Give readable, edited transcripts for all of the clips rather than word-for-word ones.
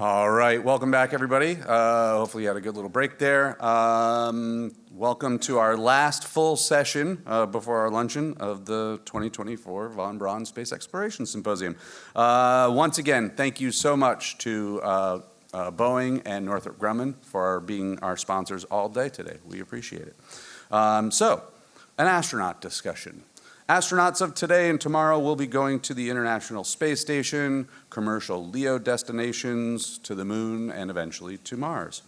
All right, welcome back, everybody. Hopefully you had a good little break there. Welcome to our last full session before our luncheon of the 2024 Von Braun Space Exploration Symposium. Once again, thank you so much to Boeing and Northrop Grumman for being our sponsors all day today. We appreciate it. So, an astronaut discussion. Astronauts of today and tomorrow will be going to the International Space Station, commercial LEO destinations, to the moon, and eventually to Mars.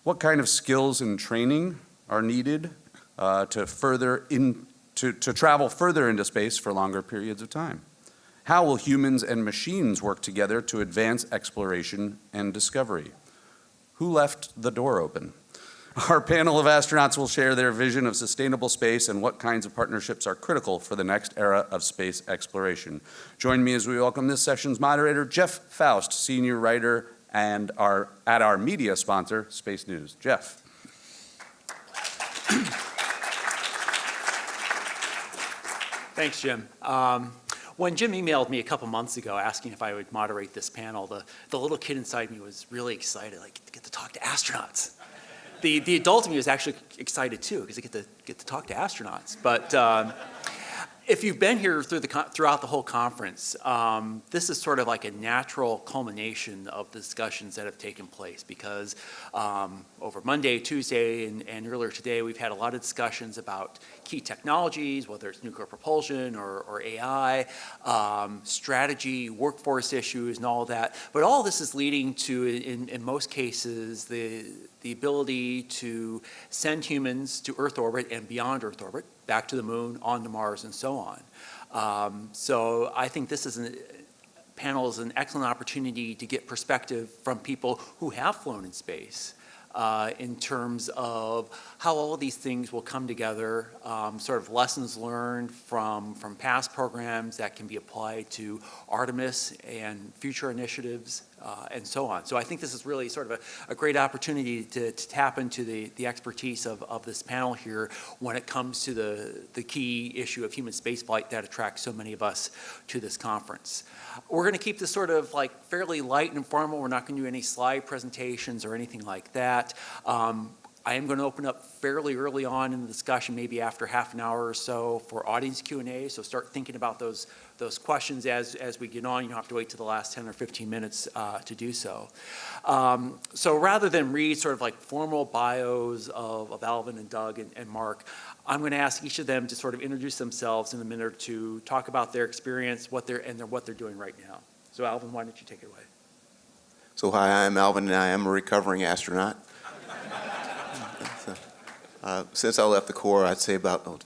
What kind of skills and training are needed to travel further into space for longer periods of time? How will humans and machines work together to advance exploration and discovery? Who left the door open? Our panel of astronauts will share their vision of sustainable space and what kinds of partnerships are critical for the next era of space exploration. Join me as we welcome this session's moderator, Jeff Faust, senior writer and at our media sponsor, Space News. Jeff. Thanks, Jim. When Jim emailed me a couple months ago asking if I would moderate this panel, the little kid inside me was really excited, like, to get to talk to astronauts. The adult in me was actually excited too, because I get to talk to astronauts. But if you've been here throughout the whole conference, this is sort of like a natural culmination of the discussions that have taken place, because over Monday, Tuesday, and earlier today, we've had a lot of discussions about key technologies, whether it's nuclear propulsion or AI, strategy, workforce issues, and all of that. But all this is leading to, in most cases, the ability to send humans to Earth orbit and beyond Earth orbit, back to the moon, on to Mars, and so on. So I think this panel is an excellent opportunity to get perspective from people who have flown in space in terms of how all of these things will come together, sort of lessons learned from past programs that can be applied to Artemis and future initiatives, and so on. So I think this is really sort of a great opportunity to tap into the expertise of this panel here when it comes to the key issue of human spaceflight that attracts so many of us to this conference. We're going to keep this sort of like fairly light and informal. We're not going to do any slide presentations or anything like that. I am going to open up fairly early on in the discussion, maybe after half an hour or so, for audience Q&A. So start thinking about those questions as we get on. You don't have to wait to the last 10 or 15 minutes to do so. So rather than read sort of like formal bios of Alvin and Doug and Mark, I'm going to ask each of them to sort of introduce themselves in a minute or two, talk about their experience, what they're doing right now. So Alvin, why don't you take it away? So hi, I'm Alvin, and I am a recovering astronaut. Since I left the Corps, I'd say about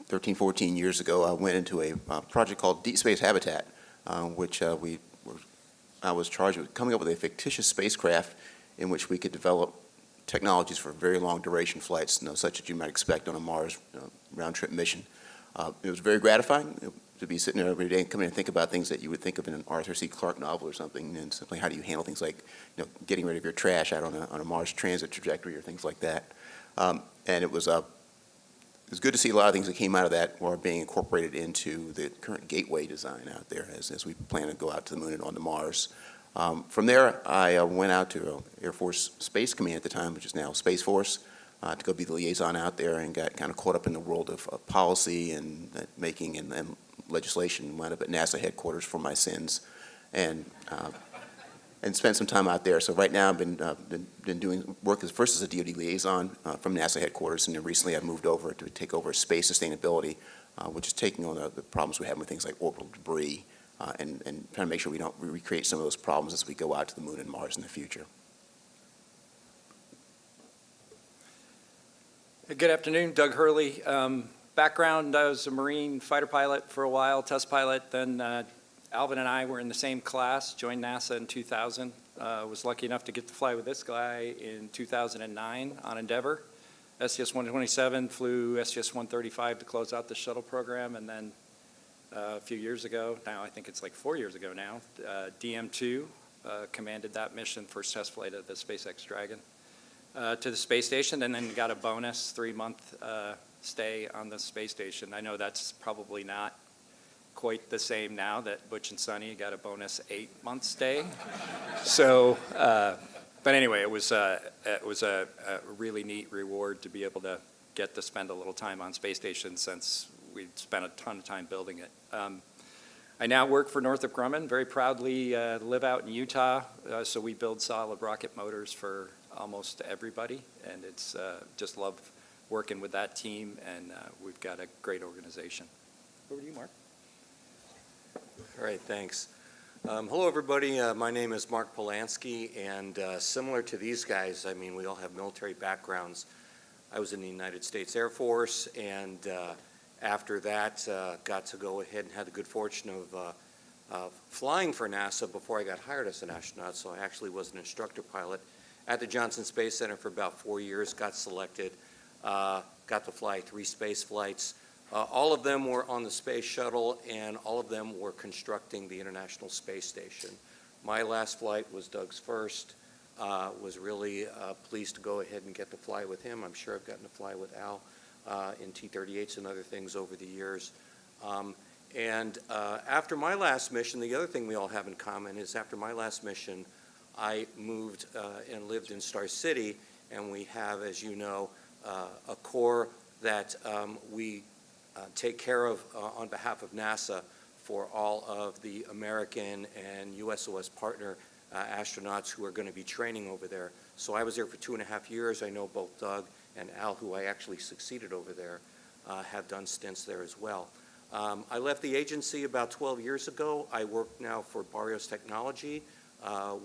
13, 14 years ago, I went into a project called Deep Space Habitat, which I was charged with coming up with a fictitious spacecraft in which we could develop technologies for very long duration flights, such as you might expect on a Mars round-trip mission. It was very gratifying to be sitting there every day and coming and think about things that you would think of in an Arthur C. Clarke novel or something, and simply how do you handle things like getting rid of your trash out on a Mars transit trajectory or things like that. And it was good to see a lot of things that came out of that are being incorporated into the current gateway design out there as we plan to go out to the moon and on to Mars. From there, I went out to Air Force Space Command at the time, which is now Space Force, to go be the liaison out there, and got kind of caught up in the world of policy and making and legislation. Wound up at NASA headquarters for my sins, and spent some time out there. So right now I've been doing work first as a DoD liaison from NASA headquarters, and then recently I've moved over to take over space sustainability, which is taking on the problems we have with things like orbital debris, and trying to make sure we don't recreate some of those problems as we go out to the moon and Mars in the future. Good afternoon, Doug Hurley. Background, I was a Marine fighter pilot for a while, test pilot, then Alvin and I were in the same class, joined NASA in 2000. Was lucky enough to get to fly with this guy in 2009 on Endeavour. STS-127 flew STS-135 to close out the shuttle program, and then a few years ago, now I think it's like 4 years ago now, DM2 commanded that mission, first test flight of the SpaceX Dragon to the space station, and then got a bonus 3-month stay on the space station. I know that's probably not quite the same now that Butch and Sonny got a bonus 8-month stay. So, but anyway, it was a really neat reward to be able to get to spend a little time on space station since we'd spent a ton of time building it. I now work for Northrop Grumman, very proudly live out in Utah, so we build solid rocket motors for almost everybody, and it's just love working with that team, and we've got a great organization. Over to you, Mark. All right, thanks. Hello, everybody. My name is Mark Polanski, and similar to these guys, I mean, we all have military backgrounds. I was in the United States Air Force, and after that, got to go ahead and had the good fortune of flying for NASA before I got hired as an astronaut. So I actually was an instructor pilot at the Johnson Space Center for about 4 years, got selected, got to fly 3 space flights. All of them were on the space shuttle, and all of them were constructing the International Space Station. My last flight was Doug's first. Was really pleased to go ahead and get to fly with him. I'm sure I've gotten to fly with Al in T-38s and other things over the years. After my last mission, the other thing we all have in common is after my last mission, I moved and lived in Star City, and we have, as you know, a corps that we take care of on behalf of NASA for all of the American and USOS partner astronauts who are going to be training over there. So I was there for 2.5 years. I know both Doug and Al, who I actually succeeded over there, have done stints there as well. I left the agency about 12 years ago. I work now for Barrios Technology.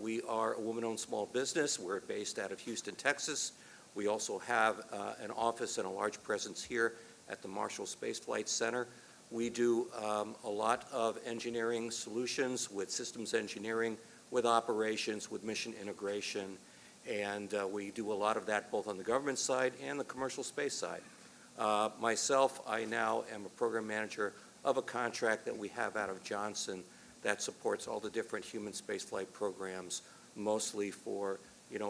We are a woman-owned small business. We're based out of Houston, Texas. We also have an office and a large presence here at the Marshall Space Flight Center. We do a lot of engineering solutions with systems engineering, with operations, with mission integration, and we do a lot of that both on the government side and the commercial space side. Myself, I now am a program manager of a contract that we have out of Johnson that supports all the different human spaceflight programs, mostly for,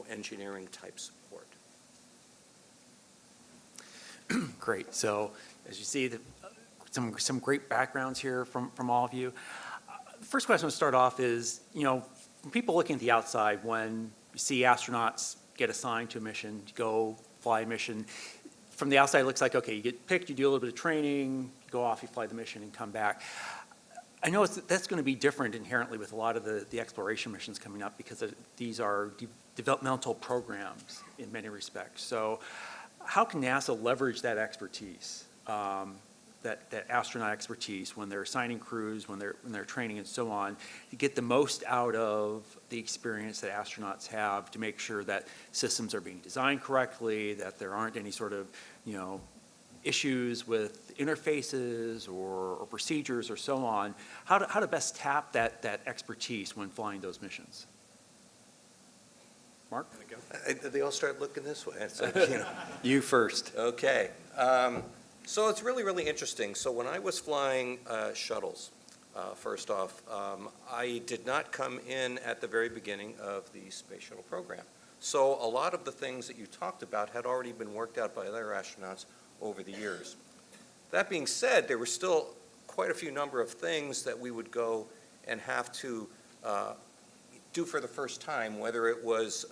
engineering type support. Great. So as you see, some great backgrounds here from all of you. The first question to start off is, from people looking at the outside, when you see astronauts get assigned to a mission, to go fly a mission, from the outside it looks like, okay, you get picked, you do a little bit of training, you go off, you fly the mission and come back. I know that's going to be different inherently with a lot of the exploration missions coming up because these are developmental programs in many respects. So how can NASA leverage that expertise, that astronaut expertise when they're assigning crews, when they're training and so on, to get the most out of the experience that astronauts have to make sure that systems are being designed correctly, that there aren't any sort of, issues with interfaces or procedures or so on? How to best tap that expertise when flying those missions? Mark? They all start looking this way. It's like, You first. Okay. So it's really, really interesting. So when I was flying shuttles, first off, I did not come in at the very beginning of the space shuttle program. So a lot of the things that you talked about had already been worked out by other astronauts over the years. That being said, there were still quite a few number of things that we would go and have to do for the first time, whether it was,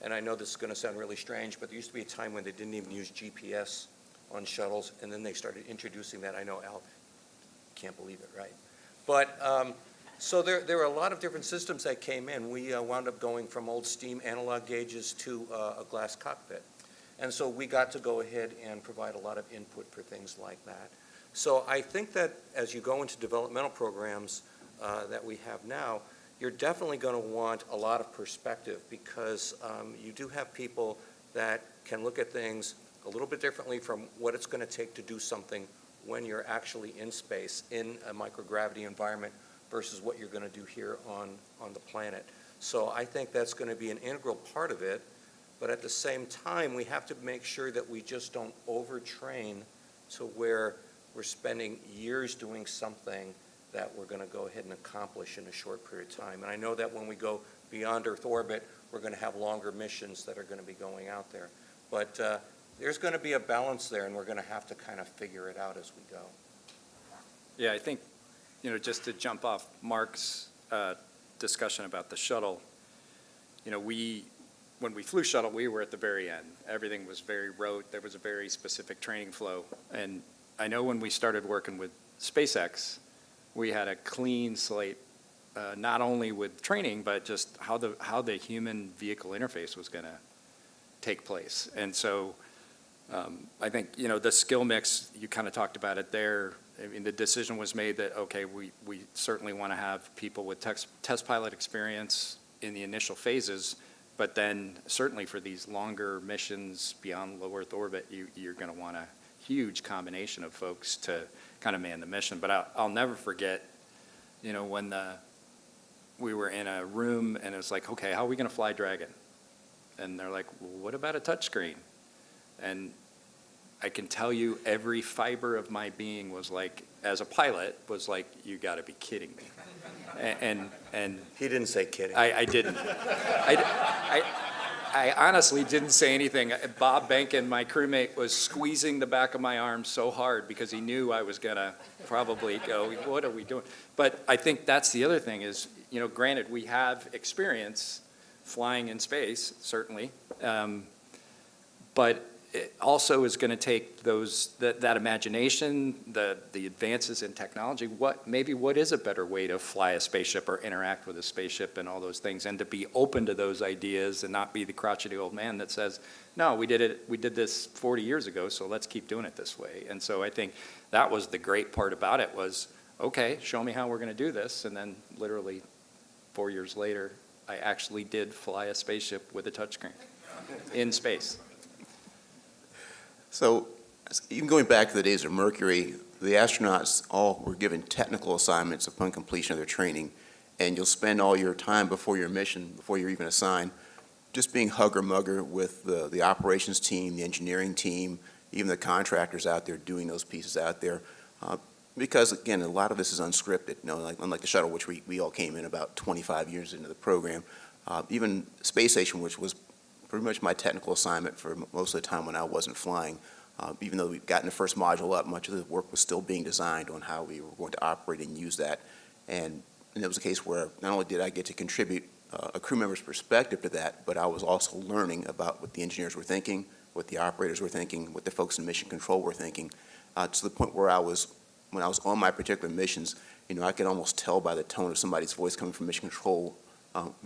and I know this is going to sound really strange, but there used to be a time when they didn't even use GPS on shuttles, and then they started introducing that. I know Al can't believe it, right? But so there were a lot of different systems that came in. We wound up going from old steam analog gauges to a glass cockpit. And so we got to go ahead and provide a lot of input for things like that. So I think that as you go into developmental programs that we have now, you're definitely going to want a lot of perspective because you do have people that can look at things a little bit differently from what it's going to take to do something when you're actually in space, in a microgravity environment, versus what you're going to do here on the planet. So I think that's going to be an integral part of it. But at the same time, we have to make sure that we just don't overtrain to where we're spending years doing something that we're going to go ahead and accomplish in a short period of time. And I know that when we go beyond Earth orbit, we're going to have longer missions that are going to be going out there. But there's going to be a balance there, and we're going to have to kind of figure it out as we go. Yeah, I think, just to jump off Mark's discussion about the shuttle, when we flew shuttle, we were at the very end. Everything was very rote. There was a very specific training flow. And I know when we started working with SpaceX, we had a clean slate, not only with training, but just how the human vehicle interface was going to take place. And so I think, the skill mix, you kind of talked about it there. I mean, the decision was made that, okay, we certainly want to have people with test pilot experience in the initial phases, but then certainly for these longer missions beyond low Earth orbit, you're going to want a huge combination of folks to kind of man the mission. But I'll never forget, when we were in a room and it was like, okay, how are we going to fly Dragon? And they're like, well, what about a touchscreen? And I can tell you every fiber of my being was like, as a pilot, was like, you got to be kidding me. And He didn't say kidding. I didn't. I honestly didn't say anything. Bob Benkin, my crewmate, was squeezing the back of my arm so hard because he knew I was going to probably go, what are we doing? But I think that's the other thing is, granted, we have experience flying in space, certainly, but it also is going to take that imagination, the advances in technology. What is a better way to fly a spaceship or interact with a spaceship and all those things, and to be open to those ideas and not be the crotchety old man that says, no, we did this 40 years ago, so let's keep doing it this way. And so I think that was the great part about it was, okay, show me how we're going to do this, and then literally 4 years later, I actually did fly a spaceship with a touchscreen in space. So even going back to the days of Mercury, the astronauts all were given technical assignments upon completion of their training, and you'll spend all your time before your mission, before you're even assigned, just being hugger-mugger with the operations team, the engineering team, even the contractors out there doing those pieces out there. Because, again, a lot of this is unscripted, unlike the shuttle, which we all came in about 25 years into the program. Even space station, which was pretty much my technical assignment for most of the time when I wasn't flying. Even though we'd gotten the first module up, much of the work was still being designed on how we were going to operate and use that. And it was a case where not only did I get to contribute a crew member's perspective to that, but I was also learning about what the engineers were thinking, what the operators were thinking, what the folks in mission control were thinking, to the point where when I was on my particular missions, I could almost tell by the tone of somebody's voice coming from mission control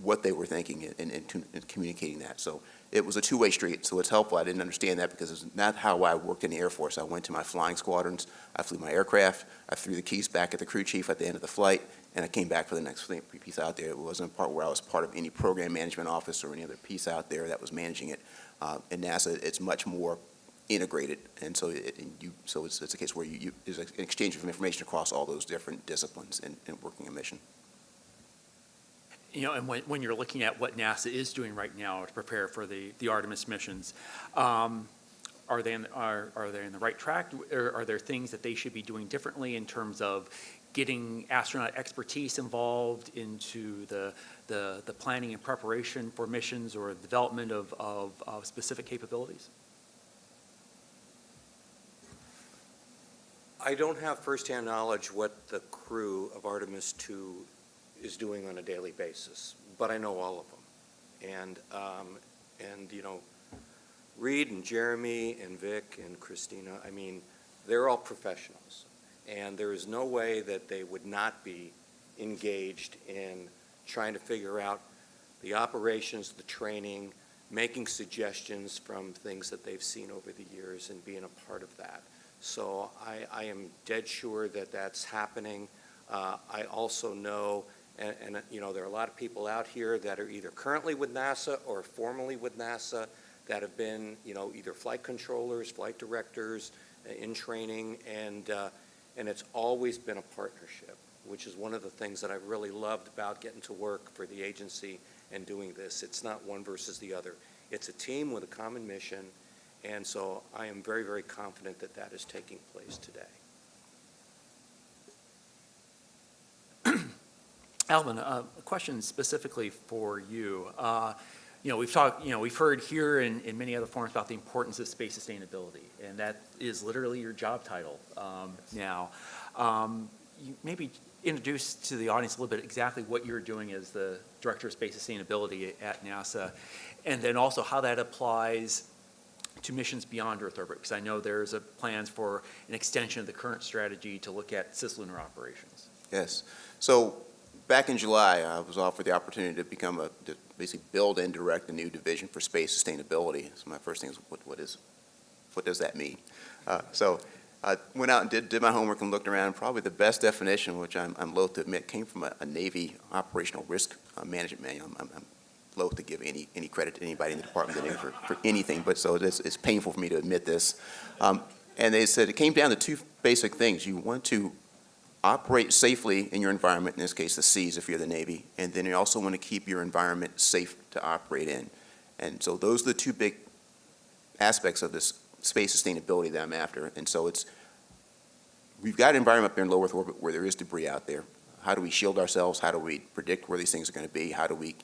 what they were thinking and communicating that. So it was a two-way street, so it's helpful. I didn't understand that because it's not how I worked in the Air Force. I went to my flying squadrons, I flew my aircraft, I threw the keys back at the crew chief at the end of the flight, and I came back for the next piece out there. It wasn't a part where I was part of any program management office or any other piece out there that was managing it. In NASA, it's much more integrated, and so it's a case where there's an exchange of information across all those different disciplines in working a mission. And when you're looking at what NASA is doing right now to prepare for the Artemis missions, are they in the right track? Or are there things that they should be doing differently in terms of getting astronaut expertise involved into the planning and preparation for missions or development of specific capabilities? I don't have firsthand knowledge what the crew of Artemis II is doing on a daily basis, but I know all of them. And Reed and Jeremy and Vic and Christina, they're all professionals. And there is no way that they would not be engaged in trying to figure out the operations, the training, making suggestions from things that they've seen over the years and being a part of that. So I am dead sure that that's happening. I also know, and there are a lot of people out here that are either currently with NASA or formerly with NASA that have been, either flight controllers, flight directors in training, and it's always been a partnership, which is one of the things that I really loved about getting to work for the agency and doing this. It's not one versus the other. It's a team with a common mission, and so I am very, very confident that that is taking place today. Alvin, a question specifically for you. We've heard here and in many other forums about the importance of space sustainability, and that is literally your job title now. You maybe introduce to the audience a little bit exactly what you're doing as the Director of Space Sustainability at NASA, and then also how that applies to missions beyond Earth orbit, because I know there's plans for an extension of the current strategy to look at cislunar operations. Yes. So back in July, I was offered the opportunity to basically build and direct a new division for space sustainability. So my first thing is, what does that mean? So I went out and did my homework and looked around. Probably the best definition, which I'm loath to admit, came from a Navy operational risk management manual. I'm loath to give any credit to anybody in the Department of the Navy for anything, but so it's painful for me to admit this. And they said it came down to two basic things. You want to operate safely in your environment, in this case the seas if you're the Navy, and then you also want to keep your environment safe to operate in. And so those are the two big aspects of this space sustainability that I'm after. And so we've got an environment up there in low Earth orbit where there is debris out there. How do we shield ourselves? How do we predict where these things are going to be? How do we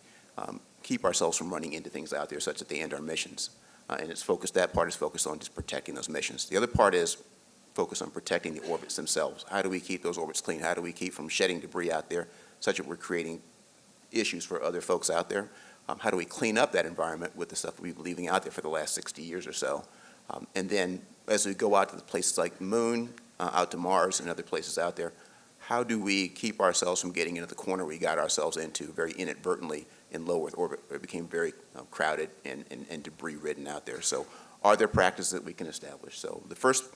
keep ourselves from running into things out there such that they end our missions? And that part is focused on just protecting those missions. The other part is focused on protecting the orbits themselves. How do we keep those orbits clean? How do we keep from shedding debris out there such that we're creating issues for other folks out there? How do we clean up that environment with the stuff we've been leaving out there for the last 60 years or so? And then as we go out to the places like the moon, out to Mars and other places out there, how do we keep ourselves from getting into the corner we got ourselves into very inadvertently in low Earth orbit, where it became very crowded and debris-ridden out there? So are there practices that we can establish? So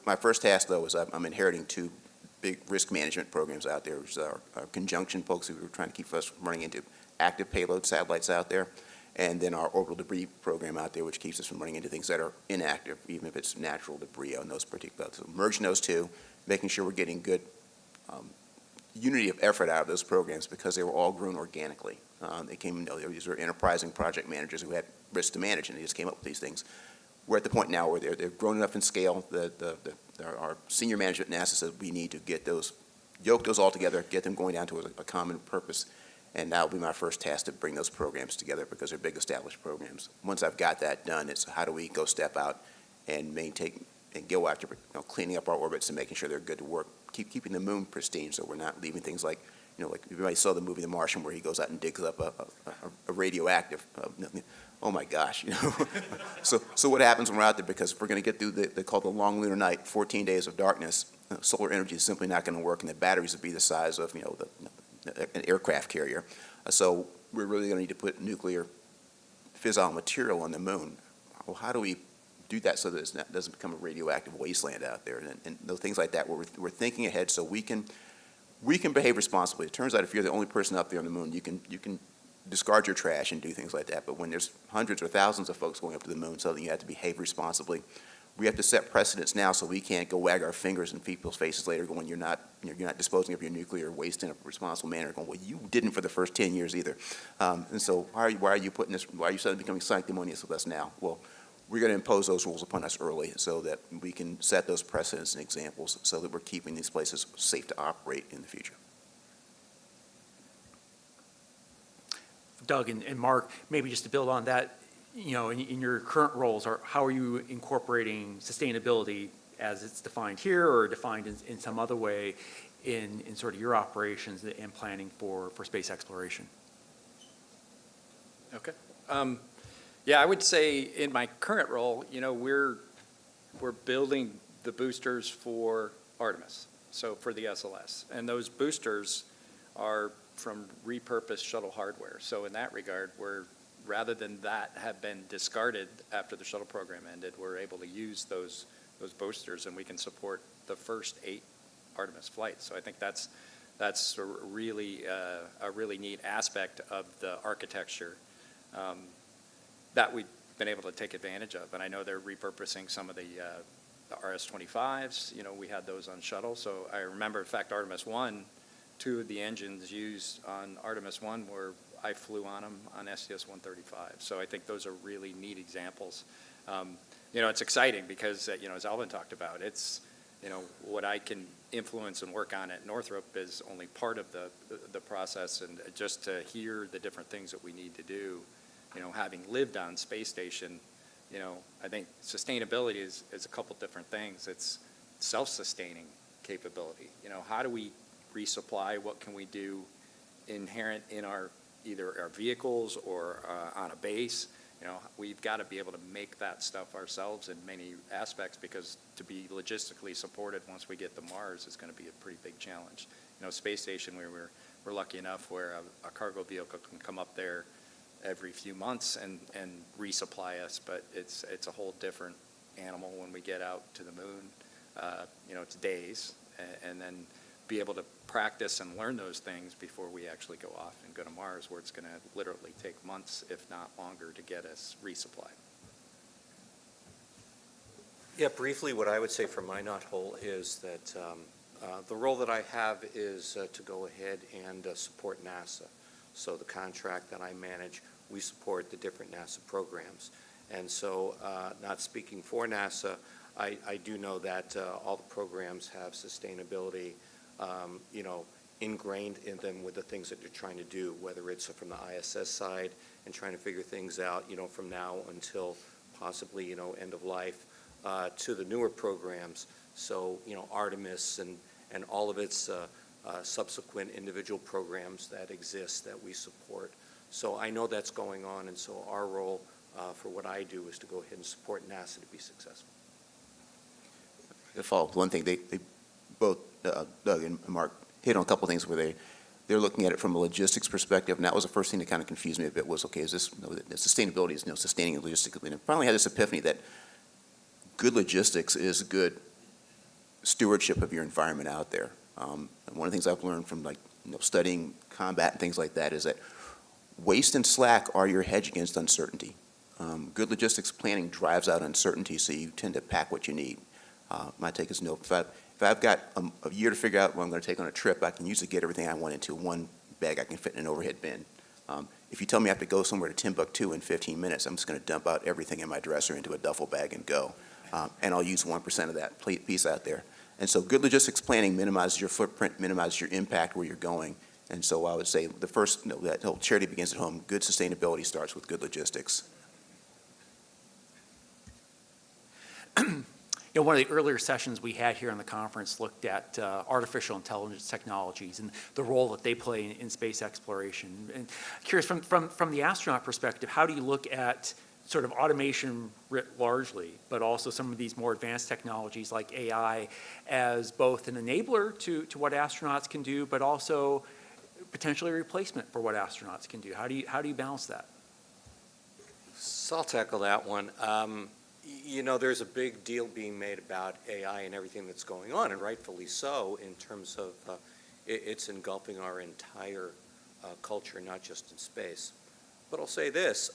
my first task, though, is I'm inheriting two big risk management programs out there, which is our conjunction folks who were trying to keep us from running into active payload satellites out there, and then our orbital debris program out there, which keeps us from running into things that are inactive, even if it's natural debris on those particular. So merging those two, making sure we're getting good unity of effort out of those programs, because they were all grown organically. These were enterprising project managers who had risk to manage, and they just came up with these things. We're at the point now where they've grown enough in scale that our senior management at NASA says we need to yoke those all together, get them going down to a common purpose. And that will be my first task, to bring those programs together, because they're big established programs. Once I've got that done, it's how do we go step out and maintain and go after cleaning up our orbits and making sure they're good to work, keeping the moon pristine, so we're not leaving things like everybody saw the movie The Martian, where he goes out and digs up a radioactive. Oh my gosh, So what happens when we're out there? Because if we're going to get through they call the long lunar night, 14 days of darkness, solar energy is simply not going to work, and the batteries would be the size of an aircraft carrier. So we're really going to need to put nuclear fissile material on the moon. Well, how do we do that so that it doesn't become a radioactive wasteland out there? And those things like that, where we're thinking ahead so we can behave responsibly. It turns out if you're the only person up there on the moon, you can discard your trash and do things like that. But when there's hundreds or thousands of folks going up to the moon, so you have to behave responsibly. We have to set precedents now, so we can't go wag our fingers in people's faces later going, you're not disposing of your nuclear waste in a responsible manner. Going, well, you didn't for the first 10 years either. And so why are you suddenly becoming sanctimonious with us now? Well, we're going to impose those rules upon us early so that we can set those precedents and examples so that we're keeping these places safe to operate in the future. Doug and Mark, maybe just to build on that, in your current roles, how are you incorporating sustainability as it's defined here or defined in some other way in sort of your operations and planning for space exploration? Okay. Yeah, I would say in my current role, we're building the boosters for Artemis, so for the SLS. And those boosters are from repurposed shuttle hardware. So in that regard, rather than that have been discarded after the shuttle program ended, we're able to use those boosters, and we can support the first 8 Artemis flights. So I think that's a really neat aspect of the architecture that we've been able to take advantage of. And I know they're repurposing some of the RS-25s. We had those on shuttle. So I remember, in fact, Artemis 1, 2 of the engines used on Artemis 1 I flew on them on STS-135. So I think those are really neat examples. It's exciting because, as Alvin talked about, it's, what I can influence and work on at Northrop is only part of the process. And just to hear the different things that we need to do, having lived on space station, I think sustainability is a couple different things. It's self-sustaining capability. How do we resupply? What can we do inherent in either our vehicles or on a base? We've got to be able to make that stuff ourselves in many aspects, because to be logistically supported once we get to Mars is going to be a pretty big challenge. Space station, we're lucky enough where a cargo vehicle can come up there every few months and resupply us, but it's a whole different animal when we get out to the moon. It's days, and then be able to practice and learn those things before we actually go off and go to Mars, where it's going to literally take months, if not longer, to get us resupplied. Yeah, briefly, what I would say from my knothole is that the role that I have is to go ahead and support NASA. So the contract that I manage, we support the different NASA programs. And so, not speaking for NASA, I do know that all the programs have sustainability, ingrained in them with the things that they're trying to do, whether it's from the ISS side and trying to figure things out, from now until possibly, end of life, to the newer programs. So, Artemis and all of its subsequent individual programs that exist that we support. So I know that's going on, and so our role for what I do is to go ahead and support NASA to be successful. To follow up one thing, they both, Doug and Mark, hit on a couple things where they're looking at it from a logistics perspective, and that was the first thing that kind of confused me a bit was, okay, is this, sustainability is, sustaining it logistically. And I finally had this epiphany that good logistics is good stewardship of your environment out there. And one of the things I've learned from studying combat and things like that is that waste and slack are your hedge against uncertainty. Good logistics planning drives out uncertainty, so you tend to pack what you need. My take is no. If I've got a year to figure out what I'm going to take on a trip, I can usually get everything I want into one bag I can fit in an overhead bin. If you tell me I have to go somewhere to Timbuktu in 15 minutes, I'm just going to dump out everything in my dresser into a duffel bag and go. And I'll use 1% of that piece out there. And so good logistics planning minimizes your footprint, minimizes your impact where you're going. And so I would say the first, that whole charity begins at home. Good sustainability starts with good logistics. One of the earlier sessions we had here on the conference looked at artificial intelligence technologies and the role that they play in space exploration. And curious, from the astronaut perspective, how do you look at sort of automation writ largely, but also some of these more advanced technologies like AI as both an enabler to what astronauts can do, but also potentially a replacement for what astronauts can do? How do you balance that? So I'll tackle that one. There's a big deal being made about AI and everything that's going on, and rightfully so, in terms of it's engulfing our entire culture, not just in space. But I'll say this,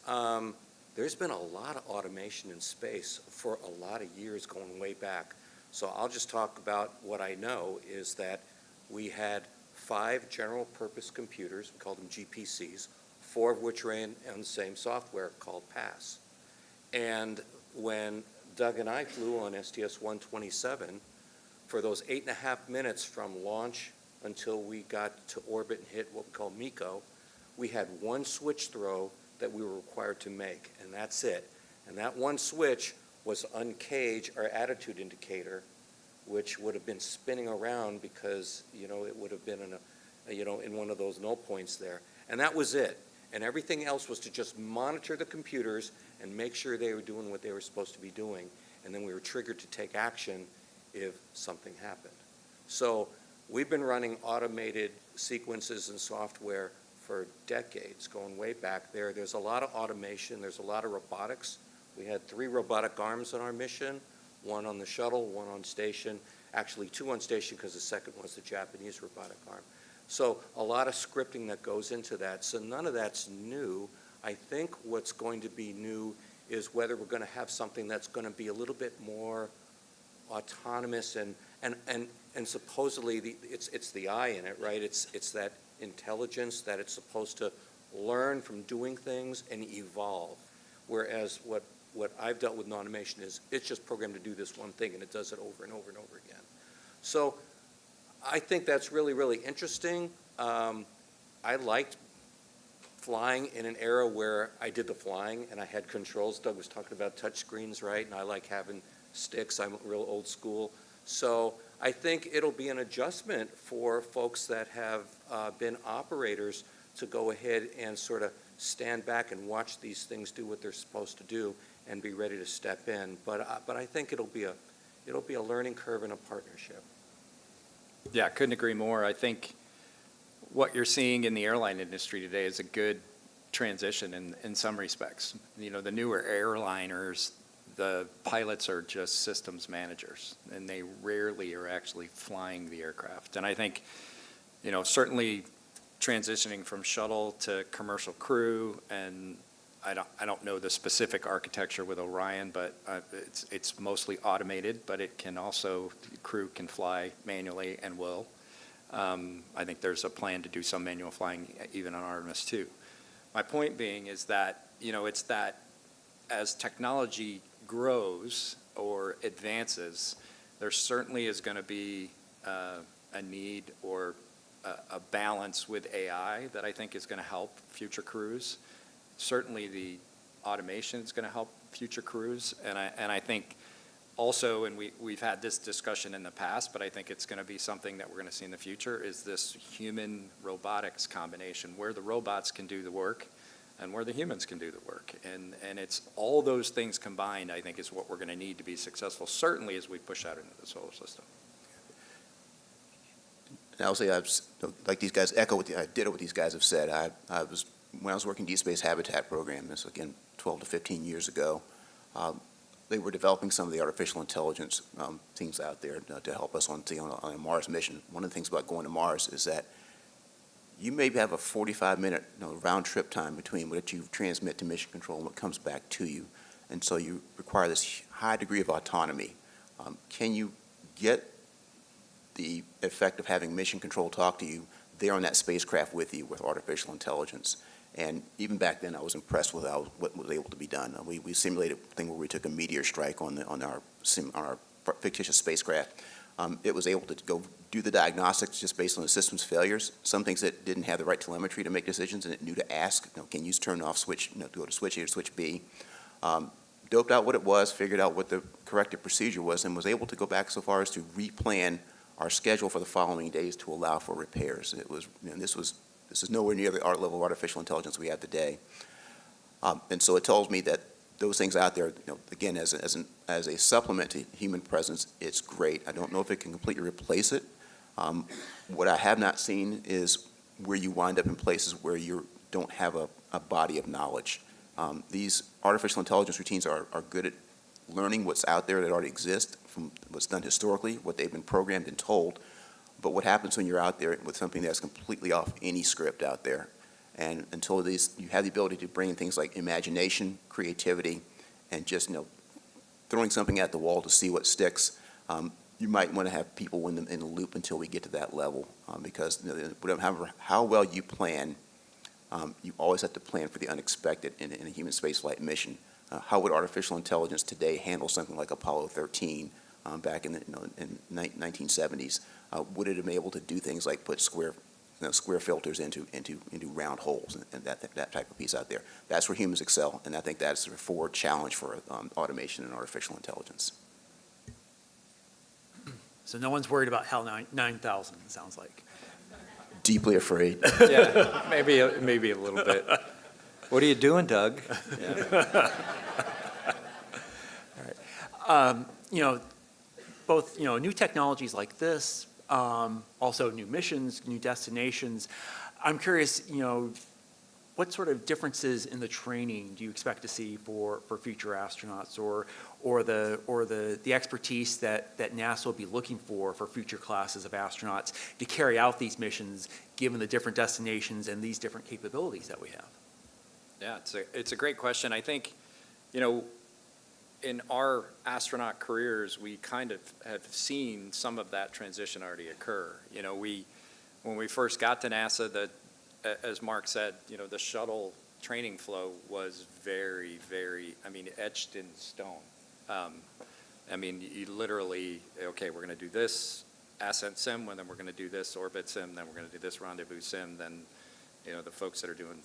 there's been a lot of automation in space for a lot of years going way back. So I'll just talk about what I know is that we had 5 general purpose computers, we called them GPCs, 4 of which ran on the same software called PASS. And when Doug and I flew on STS-127, for those 8.5 minutes from launch until we got to orbit and hit what we call MECO, we had one switch throw that we were required to make, and that's it. And that one switch was uncage our attitude indicator, which would have been spinning around because, it would have been in one of those null points there. And that was it. And everything else was to just monitor the computers and make sure they were doing what they were supposed to be doing. And then we were triggered to take action if something happened. So we've been running automated sequences and software for decades, going way back there. There's a lot of automation. There's a lot of robotics. We had 3 robotic arms on our mission, 1 on the shuttle, 1 on station. Actually, 2 on station because the second was the Japanese robotic arm. So a lot of scripting that goes into that. So none of that's new. I think what's going to be new is whether we're going to have something that's going to be a little bit more autonomous and supposedly it's the I in it, right? It's that intelligence that it's supposed to learn from doing things and evolve. Whereas what I've dealt with in automation is it's just programmed to do this one thing and it does it over and over and over again. So I think that's really, really interesting. I liked flying in an era where I did the flying and I had controls. Doug was talking about touch screens, right? And I like having sticks. I'm real old school. So I think it'll be an adjustment for folks that have been operators to go ahead and sort of stand back and watch these things do what they're supposed to do and be ready to step in. But I think it'll be a learning curve and a partnership. Yeah, couldn't agree more. I think what you're seeing in the airline industry today is a good transition in some respects. You know, the newer airliners, the pilots are just systems managers, and they rarely are actually flying the aircraft. And I think, you know, certainly transitioning from shuttle to commercial crew, and I don't know the specific architecture with Orion, but it's mostly automated, but it can also, crew can fly manually and will. I think there's a plan to do some manual flying even on Artemis 2. My point being is that, you know, it's that as technology grows or advances, there certainly is going to be a need or a balance with AI that I think is going to help future crews. Certainly the automation is going to help future crews, and I think also, and we've had this discussion in the past, but I think it's going to be something that we're going to see in the future, is this human robotics combination where the robots can do the work and where the humans can do the work. And it's all those things combined, I think, is what we're going to need to be successful, certainly as we push out into the solar system. And I'll say, like these guys, I did what these guys have said. When I was working Deep Space Habitat program, this again 12 to 15 years ago, they were developing some of the artificial intelligence things out there to help us on a Mars mission. One of the things about going to Mars is that you maybe have a 45-minute round trip time between what you transmit to mission control and what comes back to you. And so you require this high degree of autonomy. Can you get the effect of having mission control talk to you there on that spacecraft with you with artificial intelligence? And even back then, I was impressed with what was able to be done. We simulated a thing where we took a meteor strike on our fictitious spacecraft. It was able to go do the diagnostics just based on the system's failures. Some things that didn't have the right telemetry to make decisions, and it knew to ask, can you turn off switch, go to switch A or switch B. Doped out what it was, figured out what the corrective procedure was, and was able to go back so far as to replan our schedule for the following days to allow for repairs. It was, this is nowhere near the art level of artificial intelligence we have today. And so it tells me that those things out there, again, as a supplement to human presence, it's great. I don't know if it can completely replace it. What I have not seen is where you wind up in places where you don't have a body of knowledge. These artificial intelligence routines are good at learning what's out there that already exists from what's done historically, what they've been programmed and told. But what happens when you're out there with something that's completely off any script out there? And until you have the ability to bring in things like imagination, creativity, and just throwing something at the wall to see what sticks, you might want to have people in the loop until we get to that level, because whatever, how well you plan, you always have to plan for the unexpected in a human spaceflight mission. How would artificial intelligence today handle something like Apollo 13 back in the 1970s? Would it have been able to do things like put square filters into round holes and that type of piece out there? That's where humans excel, and I think that's a forward challenge for automation and artificial intelligence. So no one's worried about HAL 9000, it sounds like. Deeply afraid. Yeah, maybe a little bit. What are you doing, Doug? Yeah. All right. Both, new technologies like this, also new missions, new destinations. I'm curious, what sort of differences in the training do you expect to see for future astronauts, or the expertise that NASA will be looking for future classes of astronauts to carry out these missions, given the different destinations and these different capabilities that we have? Yeah, it's a great question. I think, in our astronaut careers, we kind of have seen some of that transition already occur. When we first got to NASA, as Mark said, the shuttle training flow was very, very, etched in stone. You literally, okay, we're going to do this ascent sim, and then we're going to do this orbit sim, then we're going to do this rendezvous sim, then, the folks that are doing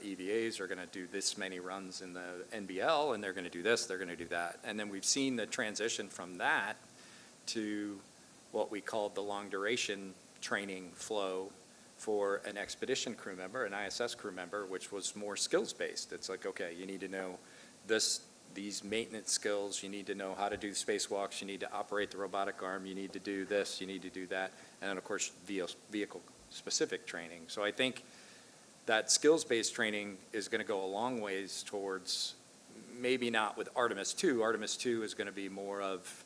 EVAs are going to do this many runs in the NBL, and they're going to do this, they're going to do that. And then we've seen the transition from that to what we called the long duration training flow for an expedition crew member, an ISS crew member, which was more skills-based. It's like, okay, you need to know these maintenance skills, you need to know how to do spacewalks, you need to operate the robotic arm, you need to do this, you need to do that, and then of course vehicle-specific training. So I think that skills-based training is going to go a long ways towards, maybe not with Artemis 2. Artemis 2 is going to be more of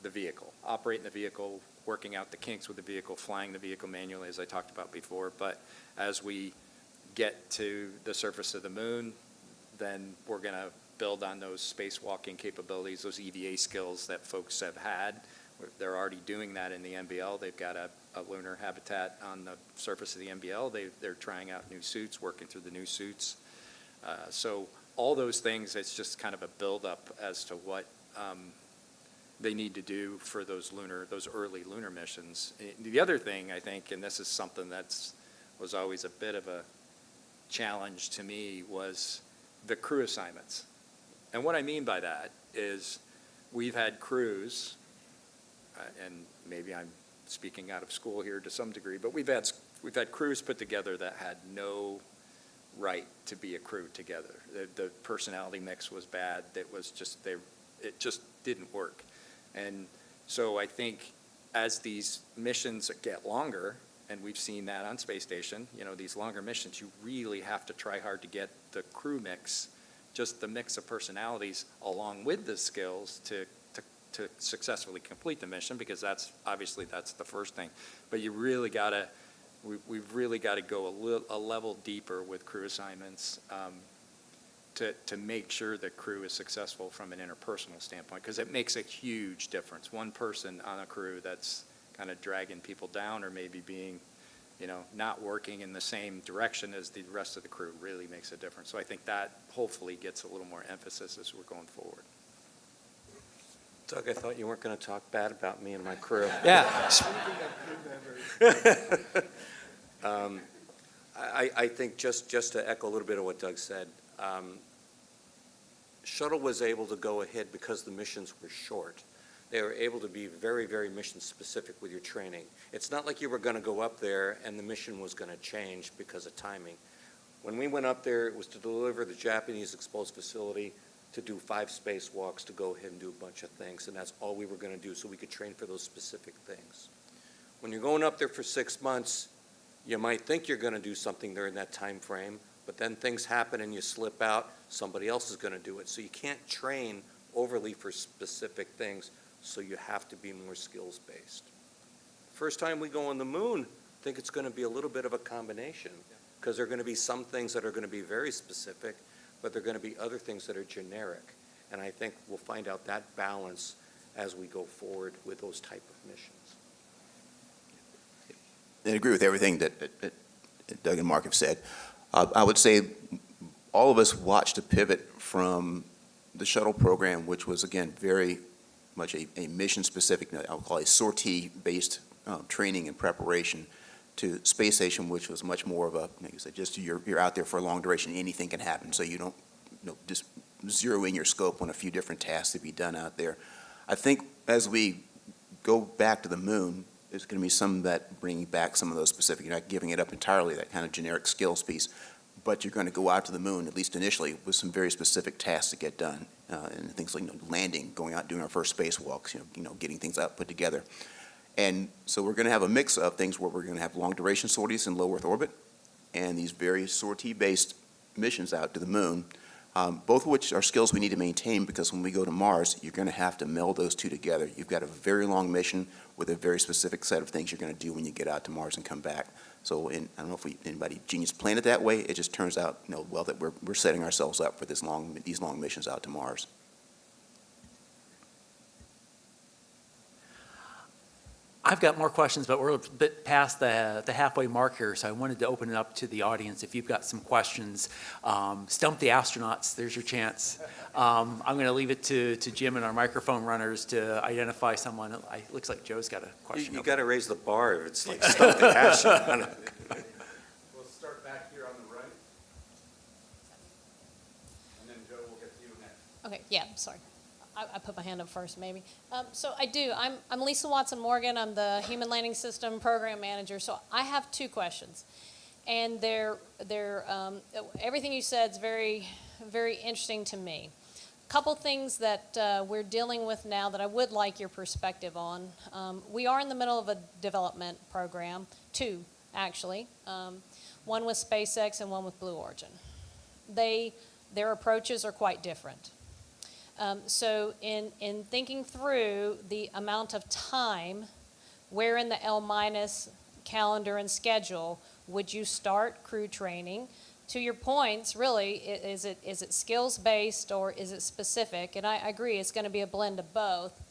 the vehicle, operating the vehicle, working out the kinks with the vehicle, flying the vehicle manually, as I talked about before. But as we get to the surface of the moon, then we're going to build on those spacewalking capabilities, those EVA skills that folks have had. They're already doing that in the NBL. They've got a lunar habitat on the surface of the NBL. They're trying out new suits, working through the new suits. So all those things, it's just kind of a buildup as to what they need to do for those early lunar missions. The other thing, I think, and this is something was always a bit of a challenge to me, was the crew assignments. And what I mean by that is we've had crews, and maybe I'm speaking out of school here to some degree, but we've had crews put together that had no right to be a crew together. The personality mix was bad. It just didn't work. And so I think as these missions get longer, and we've seen that on Space Station, these longer missions, you really have to try hard to get the crew mix, just the mix of personalities along with the skills to successfully complete the mission, because that's the first thing. But we've really got to go a level deeper with crew assignments to make sure the crew is successful from an interpersonal standpoint, because it makes a huge difference. One person on a crew that's kind of dragging people down, or maybe being, not working in the same direction as the rest of the crew, really makes a difference. So I think that hopefully gets a little more emphasis as we're going forward. Doug, I thought you weren't going to talk bad about me and my crew. Yeah. I think just to echo a little bit of what Doug said, Shuttle was able to go ahead because the missions were short. They were able to be very, very mission specific with your training. It's not like you were going to go up there and the mission was going to change because of timing. When we went up there, it was to deliver the Japanese exposed facility, to do 5 spacewalks, to go ahead and do a bunch of things, and that's all we were going to do, so we could train for those specific things. When you're going up there for 6 months, you might think you're going to do something during that time frame, but then things happen and you slip out, somebody else is going to do it. So you can't train overly for specific things, so you have to be more skills-based. First time we go on the moon, I think it's going to be a little bit of a combination, because there are going to be some things that are going to be very specific, but there are going to be other things that are generic. And I think we'll find out that balance as we go forward with those type of missions. I agree with everything that Doug and Mark have said. I would say all of us watched a pivot from the shuttle program, which was, again, very much a mission-specific, I would call it sortie-based training and preparation, to Space Station, which was much more of a, like you said, just you're out there for a long duration, anything can happen, so you don't just zero in your scope on a few different tasks to be done out there. I think as we go back to the moon, there's going to be some that bring back some of those specific, you're not giving it up entirely, that kind of generic skills piece, but you're going to go out to the moon, at least initially, with some very specific tasks to get done, and things like landing, going out, doing our first spacewalks, getting things out put together. And so we're going to have a mix of things where we're going to have long duration sorties in low Earth orbit, and these very sortie-based missions out to the moon, both of which are skills we need to maintain, because when we go to Mars, you're going to have to meld those two together. You've got a very long mission with a very specific set of things you're going to do when you get out to Mars and come back. So I don't know if anybody genius planned it that way. It just turns out, well, that we're setting ourselves up for these long missions out to Mars. I've got more questions, but we're a bit past the halfway mark here, so I wanted to open it up to the audience. If you've got some questions, stump the astronauts, there's your chance. I'm going to leave it to Jim and our microphone runners to identify someone. It looks like Joe's got a question. You got to raise the bar. It's like stump the astronaut. We'll start back here on the right, and then Joe will get to you next. Okay, yeah, sorry. I put my hand up first, maybe. So I do. I'm Lisa Watson-Morgan. I'm the Human Landing System Program Manager. So I have two questions. And everything you said is very, very interesting to me. A couple things that we're dealing with now that I would like your perspective on. We are in the middle of a development program, two, actually. One with SpaceX and one with Blue Origin. Their approaches are quite different. So in thinking through the amount of time, where in the L- calendar and schedule would you start crew training? To your points, really, is it skills-based or is it specific? And I agree, it's going to be a blend of both.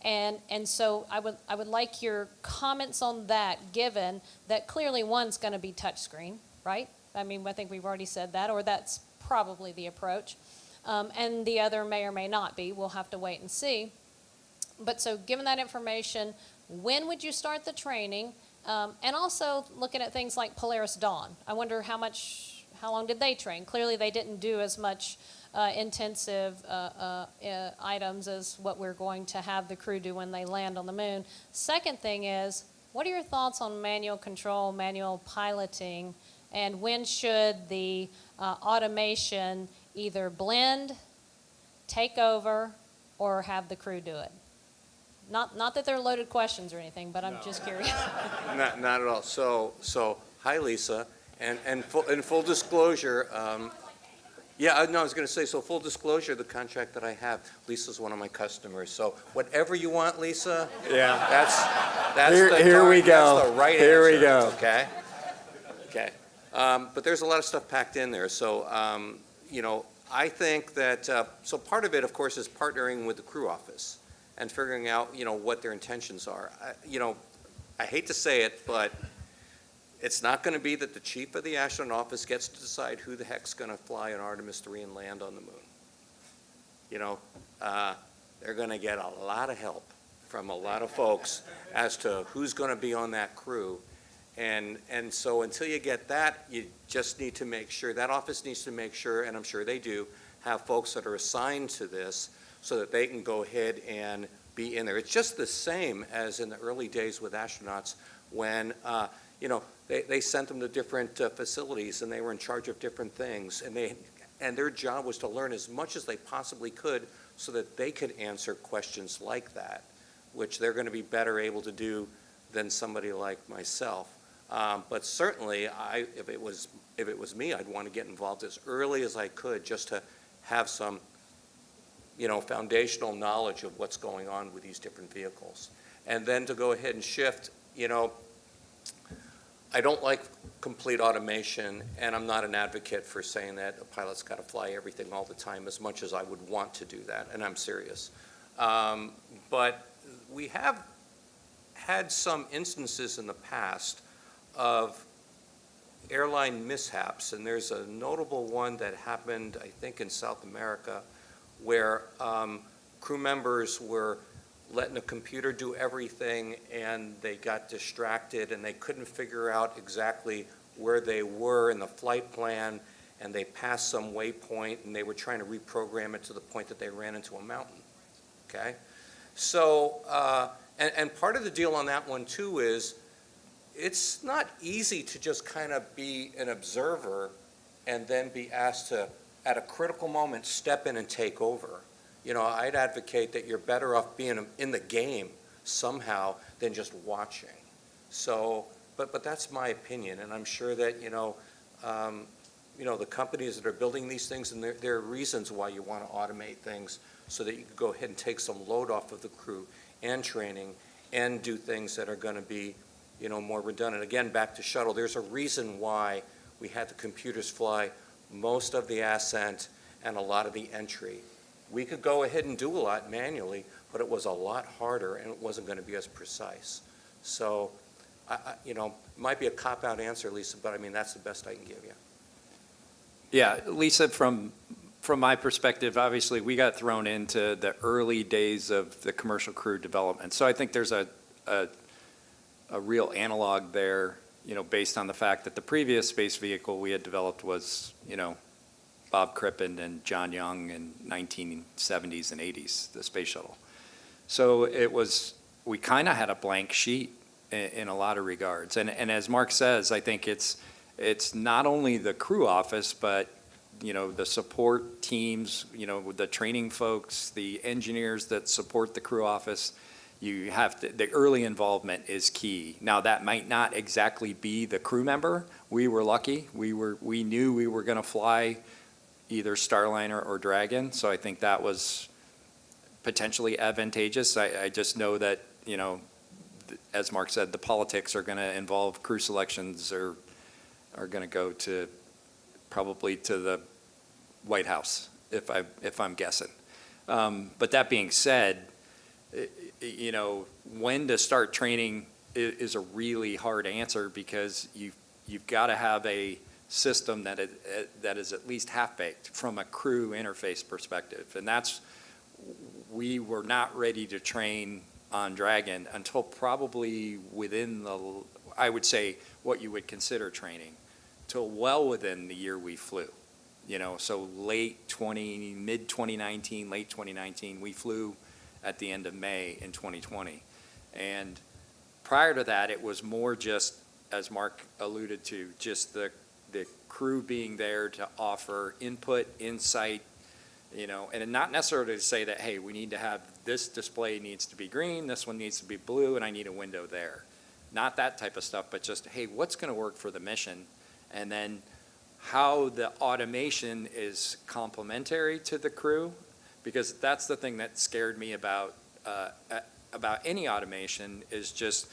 And so I would like your comments on that, given that clearly one's going to be touchscreen, right? I mean, I think we've already said that, or that's probably the approach. And the other may or may not be. We'll have to wait and see. But so given that information, when would you start the training? And also looking at things like Polaris Dawn. I wonder how long did they train? Clearly they didn't do as much intensive items as what we're going to have the crew do when they land on the moon. Second thing is, what are your thoughts on manual control, manual piloting, and when should the automation either blend, take over, or have the crew do it? Not that they're loaded questions or anything, but I'm just curious. Not at all. So hi, Lisa. And full disclosure, I was going to say, so full disclosure, the contract that I have, Lisa's one of my customers. So whatever you want, Lisa, that's Here we go. That's the right Here answer. we go. Okay. But there's a lot of stuff packed in there. So, I think that, so part of it, of course, is partnering with the crew office and figuring out, what their intentions are. I hate to say it, but it's not going to be that the chief of the Astronaut office gets to decide who the heck's going to fly an Artemis 3 and land on the moon. They're going to get a lot of help from a lot of folks as to who's going to be on that crew. And so until you get that, you just need to make sure, that office needs to make sure, and I'm sure they do, have folks that are assigned to this so that they can go ahead and be in there. It's just the same as in the early days with astronauts when, they sent them to different facilities and they were in charge of different things. And their job was to learn as much as they possibly could so that they could answer questions like that, which they're going to be better able to do than somebody like myself. But certainly, if it was me, I'd want to get involved as early as I could just to have some, foundational knowledge of what's going on with these different vehicles. And then to go ahead and shift, I don't like complete automation, and I'm not an advocate for saying that a pilot's got to fly everything all the time as much as I would want to do that, and I'm serious. But we have had some instances in the past of airline mishaps, and there's a notable one that happened, I think, in South America, where crew members were letting the computer do everything, and they got distracted, and they couldn't figure out exactly where they were in the flight plan, and they passed some waypoint, and they were trying to reprogram it to the point that they ran into a mountain, okay? So, and part of the deal on that one, too, is it's not easy to just kind of be an observer and then be asked to, at a critical moment, step in and take over. I'd advocate that you're better off being in the game somehow than just watching. So, but that's my opinion, and I'm sure that, the companies that are building these things, and there are reasons why you want to automate things so that you can go ahead and take some load off of the crew and training and do things that are going to be, more redundant. Again, back to shuttle, there's a reason why we had the computers fly most of the ascent and a lot of the entry. We could go ahead and do a lot manually, but it was a lot harder and it wasn't going to be as precise. So, might be a cop-out answer, Lisa, but I mean, that's the best I can give you. Yeah, Lisa, from my perspective, obviously we got thrown into the early days of the commercial crew development. So I think there's a real analog there, based on the fact that the previous space vehicle we had developed was, Bob Crippen and John Young in 1970s and 80s, the space shuttle. So we kind of had a blank sheet in a lot of regards. And as Mark says, I think it's not only the crew office, but the support teams, the training folks, the engineers that support the crew office. You have to, the early involvement is key. Now that might not exactly be the crew member. We were lucky. We knew we were going to fly either Starliner or Dragon, so I think that was potentially advantageous. I just know that, as Mark said, the politics are going to involve crew selections are going to go to probably to the White House, if I'm guessing. But that being said, when to start training is a really hard answer, because you've got to have a system that is at least half-baked from a crew interface perspective. And we were not ready to train on Dragon until probably within I would say, what you would consider training, till well within the year we flew. So mid-2019, late 2019, we flew at the end of May in 2020. And prior to that, it was more just, as Mark alluded to, just the crew being there to offer input, insight, and not necessarily to say that, hey, we need to have this display needs to be green, this one needs to be blue, and I need a window there. Not that type of stuff, but just, hey, what's going to work for the mission? And then how the automation is complementary to the crew, because that's the thing that scared me about any automation, is just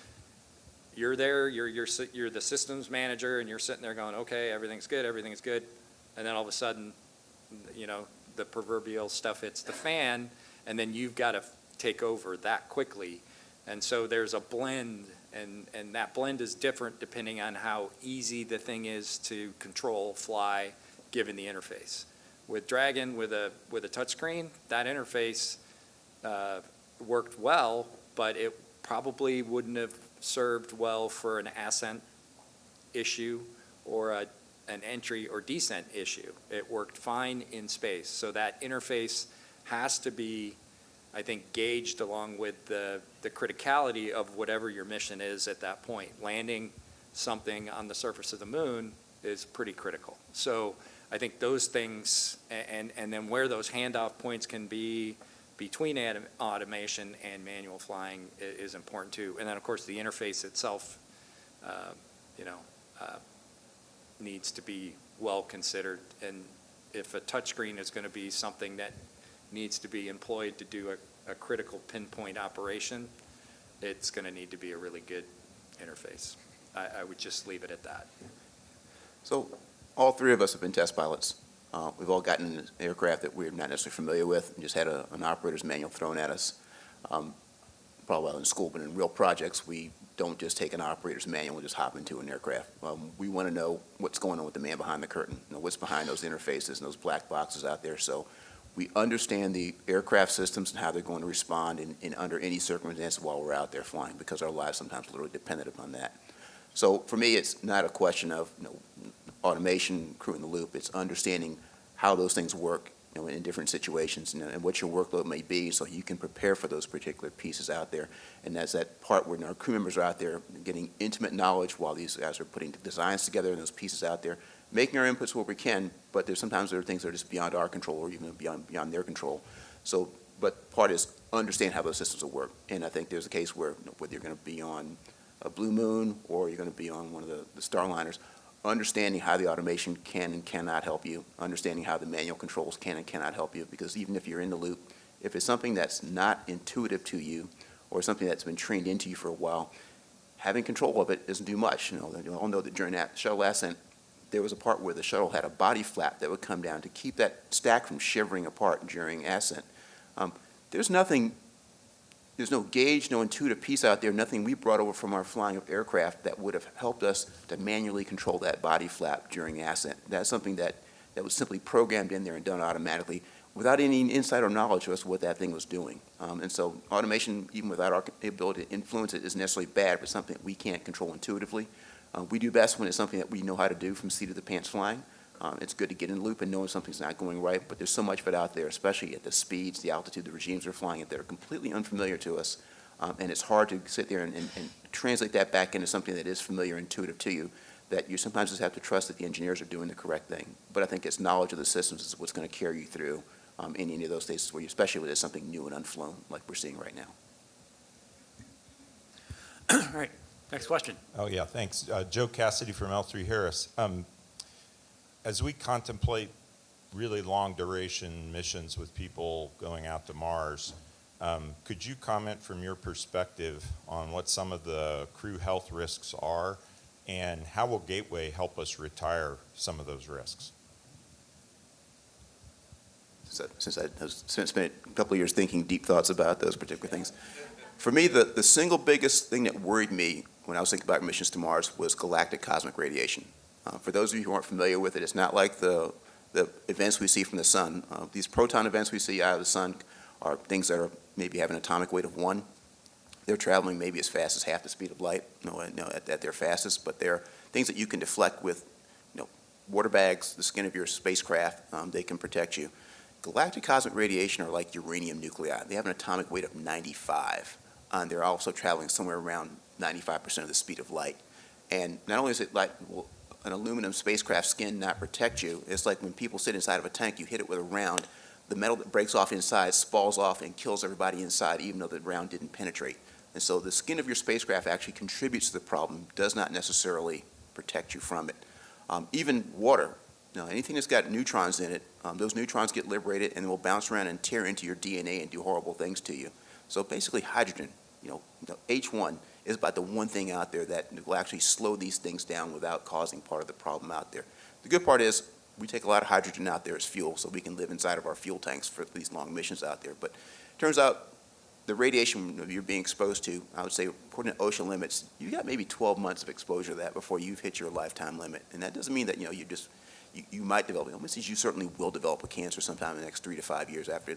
you're there, you're the systems manager, and you're sitting there going, okay, everything's good, and then all of a sudden, the proverbial stuff hits the fan, and then you've got to take over that quickly. And so there's a blend, and that blend is different depending on how easy the thing is to control, fly, given the interface. With Dragon, with a touchscreen, that interface worked well, but it probably wouldn't have served well for an ascent issue or an entry or descent issue. It worked fine in space. So that interface has to be, I think, gauged along with the criticality of whatever your mission is at that point. Landing something on the surface of the moon is pretty critical. So I think those things, and then where those handoff points can be between automation and manual flying is important too. And then, of course, the interface itself, needs to be well considered. And if a touchscreen is going to be something that needs to be employed to do a critical pinpoint operation, it's going to need to be a really good interface. I would just leave it at that. So all three of us have been test pilots. We've all gotten in an aircraft that we're not necessarily familiar with and just had an operator's manual thrown at us. Probably while in school, but in real projects, we don't just take an operator's manual and just hop into an aircraft. We want to know what's going on with the man behind the curtain, what's behind those interfaces and those black boxes out there. So we understand the aircraft systems and how they're going to respond in under any circumstance while we're out there flying, because our lives sometimes literally dependent upon that. So for me, it's not a question of automation, crew in the loop. It's understanding how those things work in different situations, and what your workload may be, so you can prepare for those particular pieces out there. And that's that part where our crew members are out there getting intimate knowledge while these guys are putting designs together and those pieces out there, making our inputs where we can, but sometimes there are things that are just beyond our control or even beyond their control. So, but part is understand how those systems will work. And I think there's a case where whether you're going to be on a Blue Moon or you're going to be on one of the Starliners, understanding how the automation can and cannot help you, understanding how the manual controls can and cannot help you, because even if you're in the loop, if it's something that's not intuitive to you or something that's been trained into you for a while, having control of it doesn't do much. You all know that during that shuttle ascent, there was a part where the shuttle had a body flap that would come down to keep that stack from shivering apart during ascent. There's no gauge, no intuitive piece out there, nothing we brought over from our flying of aircraft that would have helped us to manually control that body flap during ascent. That's something that was simply programmed in there and done automatically without any insight or knowledge as to what that thing was doing. And so automation, even without our ability to influence it, isn't necessarily bad, but something that we can't control intuitively. We do best when it's something that we know how to do from seat of the pants flying. It's good to get in the loop and knowing something's not going right, but there's so much of it out there, especially at the speeds, the altitude, the regimes we're flying at that are completely unfamiliar to us. And it's hard to sit there and translate that back into something that is familiar, intuitive to you, that you sometimes just have to trust that the engineers are doing the correct thing. But I think it's knowledge of the systems is what's going to carry you through in any of those cases where you, especially when it's something new and unflown like we're seeing right now. All right, next question. Oh, yeah, thanks. Joe Cassidy from L3 Harris. As we contemplate really long duration missions with people going out to Mars, could you comment from your perspective on what some of the crew health risks are, and how will Gateway help us retire some of those risks? Since I have spent a couple of years thinking deep thoughts about those particular things. For me, the single biggest thing that worried me when I was thinking about missions to Mars was galactic cosmic radiation. For those of you who aren't familiar with it, it's not like the events we see from the sun. These proton events we see out of the sun are things that are maybe have an atomic weight of 1. They're traveling maybe as fast as half the speed of light, at their fastest, but they're things that you can deflect with, water bags, the skin of your spacecraft. They can protect you. Galactic cosmic radiation are like uranium nuclei. They have an atomic weight of 95, and they're also traveling somewhere around 95% of the speed of light. And not only is it like, an aluminum spacecraft skin not protect you, it's like when people sit inside of a tank, you hit it with a round, the metal that breaks off inside spalls off and kills everybody inside, even though the round didn't penetrate. And so the skin of your spacecraft actually contributes to the problem, does not necessarily protect you from it. Even water, anything that's got neutrons in it, those neutrons get liberated and will bounce around and tear into your DNA and do horrible things to you. So basically hydrogen, H1 is about the one thing out there that will actually slow these things down without causing part of the problem out there. The good part is we take a lot of hydrogen out there as fuel, so we can live inside of our fuel tanks for these long missions out there. But it turns out the radiation you're being exposed to, I would say, according to OSHA limits, you got maybe 12 months of exposure to that before you've hit your lifetime limit. And that doesn't mean that you might develop illnesses. You certainly will develop a cancer sometime in the next 3 to 5 years after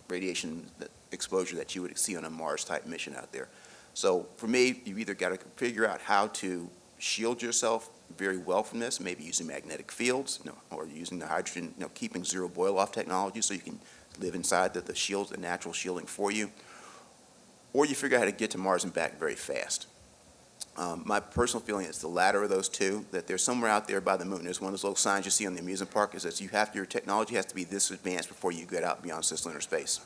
radiation exposure that you would see on a Mars-type mission out there. So for me, you either got to figure out how to shield yourself very well from this, maybe using magnetic fields, or using the hydrogen, keeping zero boil-off technology so you can live inside the shields, the natural shielding for you, or you figure out how to get to Mars and back very fast. My personal feeling is the latter of those two, that there's somewhere out there by the moon. There's one of those little signs you see on the amusement park that says your technology has to be this advanced before you get out beyond cislunar space.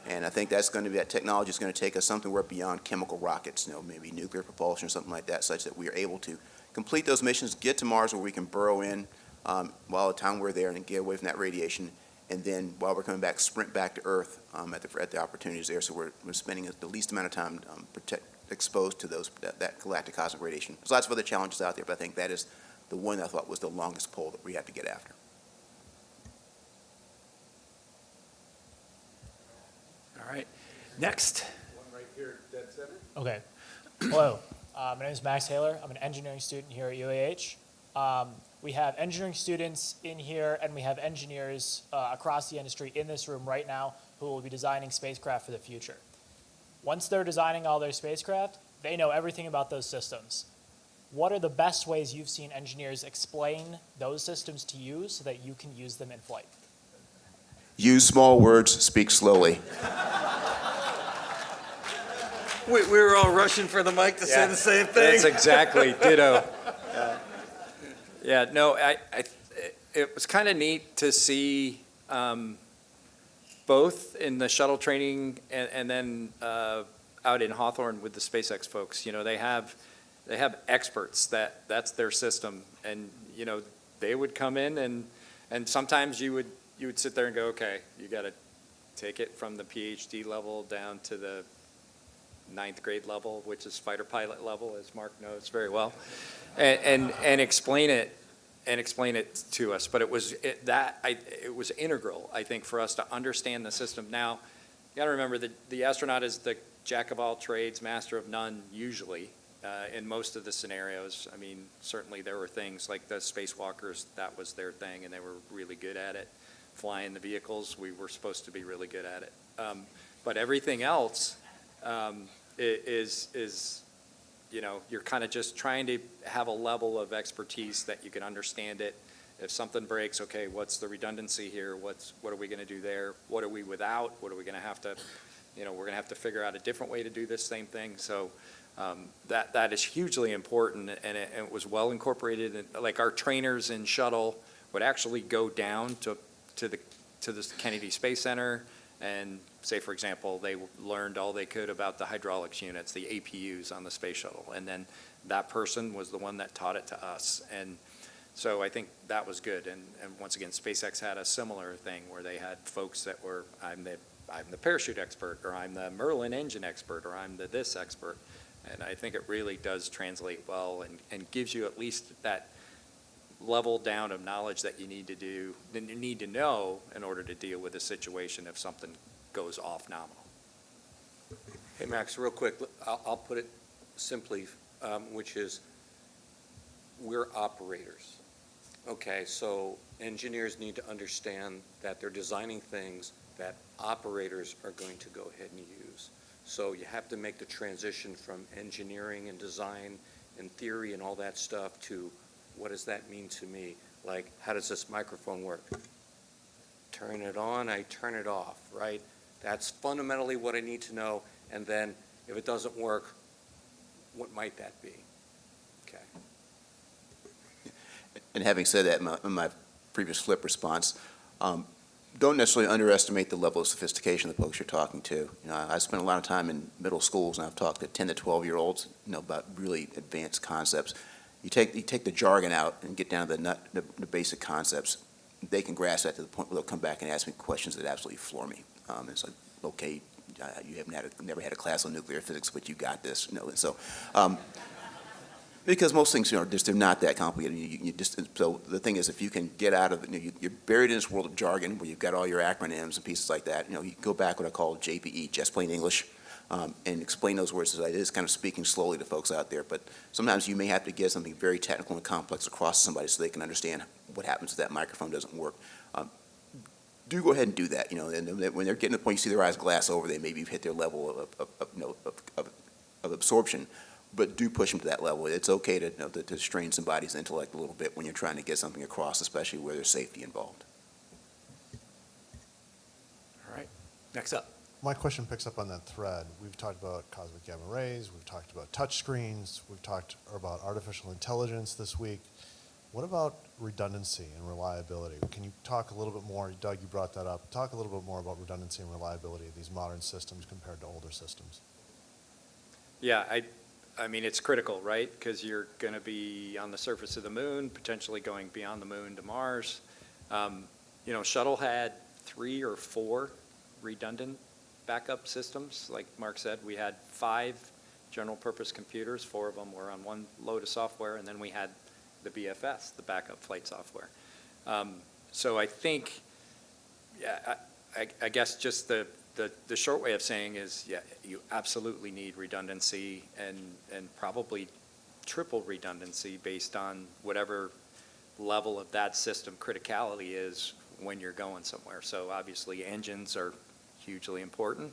And I think that technology is going to take us somewhere beyond chemical rockets, maybe nuclear propulsion or something like that, such that we are able to complete those missions, get to Mars where we can burrow in while the time we're there and get away from that radiation, and then while we're coming back, sprint back to Earth at the opportunities there. So we're spending the least amount of time exposed to that galactic cosmic radiation. There's lots of other challenges out there, but I think that is the one I thought was the longest pole that we have to get after. All right, next. One right here, dead center. Okay. Hello. My name is Max Taylor. I'm an engineering student here at UAH. We have engineering students in here, and we have engineers across the industry in this room right now who will be designing spacecraft for the future. Once they're designing all their spacecraft, they know everything about those systems. What are the best ways you've seen engineers explain those systems to you so that you can use them in flight? Use small words, speak slowly. We were all rushing for the mic to say the same thing. That's exactly ditto. It was kind of neat to see both in the shuttle training and then out in Hawthorne with the SpaceX folks. They have experts that's their system, and they would come in and sometimes you would sit there and go, okay, you got to take it from the PhD level down to the 9th grade level, which is fighter pilot level, as Mark knows very well, and explain it to us. But it was integral, I think, for us to understand the system. Now, you got to remember that the astronaut is the jack of all trades, master of none, usually, in most of the scenarios. I mean, certainly there were things like the spacewalkers, that was their thing, and they were really good at it. Flying the vehicles, we were supposed to be really good at it. But everything else is you're kind of just trying to have a level of expertise that you can understand it if something breaks, okay, what's the redundancy here? What are we going to do there? What are we without? What are we going to have to, we're going to have to figure out a different way to do this same thing. So that is hugely important, and it was well incorporated. Like our trainers in shuttle would actually go down to the Kennedy Space Center and say, for example, they learned all they could about the hydraulics units, the APUs on the space shuttle, and then that person was the one that taught it to us. And so I think that was good. And once again, SpaceX had a similar thing where they had folks that were, I'm the parachute expert, or I'm the Merlin engine expert, or I'm the this expert. And I think it really does translate well and gives you at least that level down of knowledge that you need to know in order to deal with a situation if something goes off nominal. Hey, Max, real quick, I'll put it simply, which is we're operators. Okay, so engineers need to understand that they're designing things that operators are going to go ahead and use. So you have to make the transition from engineering and design and theory and all that stuff to what does that mean to me? Like, how does this microphone work? Turn it on, I turn it off, right? That's fundamentally what I need to know. And then if it doesn't work, what might that be? Okay. And having said that, in my previous flip response, don't necessarily underestimate the level of sophistication of the folks you're talking to. I spent a lot of time in middle schools, and I've talked to 10 to 12-year-olds, about really advanced concepts. You take the jargon out and get down to the basic concepts. They can grasp that to the point where they'll come back and ask me questions that absolutely floor me. It's like, okay, you never had a class on nuclear physics, but you got this. And so, because most things they're not that complicated. So the thing is, if you can get out of it, you're buried in this world of jargon where you've got all your acronyms and pieces like that. You go back what I call JPE, just plain English. And explain those words as I is kind of speaking slowly to folks out there. But sometimes you may have to get something very technical and complex across to somebody so they can understand what happens if that microphone doesn't work. Do go ahead and do that. And when they're getting to the point you see their eyes glass over, they maybe hit their level of absorption. But do push them to that level. It's okay to strain somebody's intellect a little bit when you're trying to get something across, especially where there's safety involved. All right, next up. My question picks up on that thread. We've talked about cosmic gamma rays, we've talked about touch screens, we've talked about artificial intelligence this week. What about redundancy and reliability? Can you talk a little bit more, Doug, you brought that up, talk a little bit more about redundancy and reliability of these modern systems compared to older systems? Yeah, I mean, it's critical, right? Because you're going to be on the surface of the moon, potentially going beyond the moon to Mars. Shuttle had 3 or 4 redundant backup systems. Like Mark said, we had 5 general purpose computers. 4 of them were on one load of software, and then we had the BFS, the backup flight software. So I think, I guess just the short way of saying is, yeah, you absolutely need redundancy and probably triple redundancy based on whatever level of that system criticality is when you're going somewhere. So obviously engines are hugely important.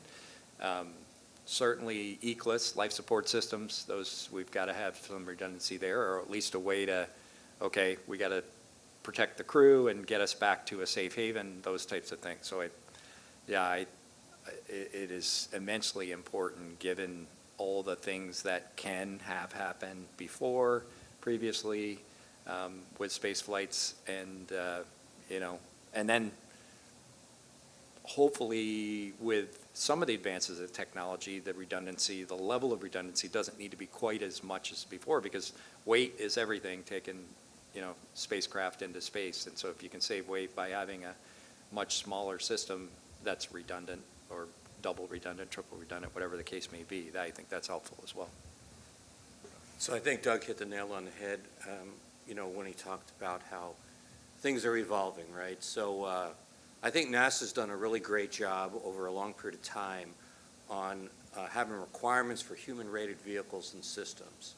Certainly ECLS, life support systems, those we've got to have some redundancy there, or at least a way to, okay, we got to protect the crew and get us back to a safe haven, those types of things. So it is immensely important given all the things that can have happened before, previously, with space flights, and and then hopefully with some of the advances of technology, the level of redundancy doesn't need to be quite as much as before, because weight is everything, taking spacecraft into space. And so if you can save weight by having a much smaller system that's redundant, or double redundant, triple redundant, whatever the case may be, I think that's helpful as well. So I think Doug hit the nail on the head, when he talked about how things are evolving, right? So I think NASA's done a really great job over a long period of time on having requirements for human-rated vehicles and systems.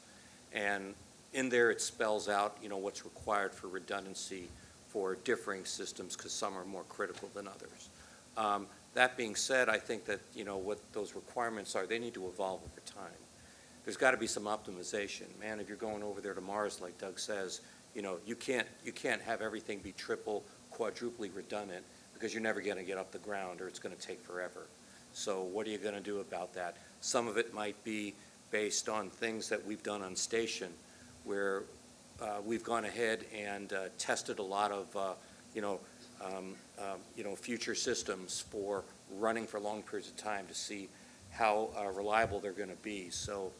And in there it spells out, what's required for redundancy for differing systems, because some are more critical than others. That being said, I think that, what those requirements are, they need to evolve over time. There's got to be some optimization. Man, if you're going over there to Mars, like Doug says, You can't have everything be triple, quadruply redundant because you're never going to get up the ground or it's going to take forever. So what are you going to do about that? Some of it might be based on things that we've done on station where we've gone ahead and tested a lot of, future systems for running for long periods of time to see how reliable they're going to be. So,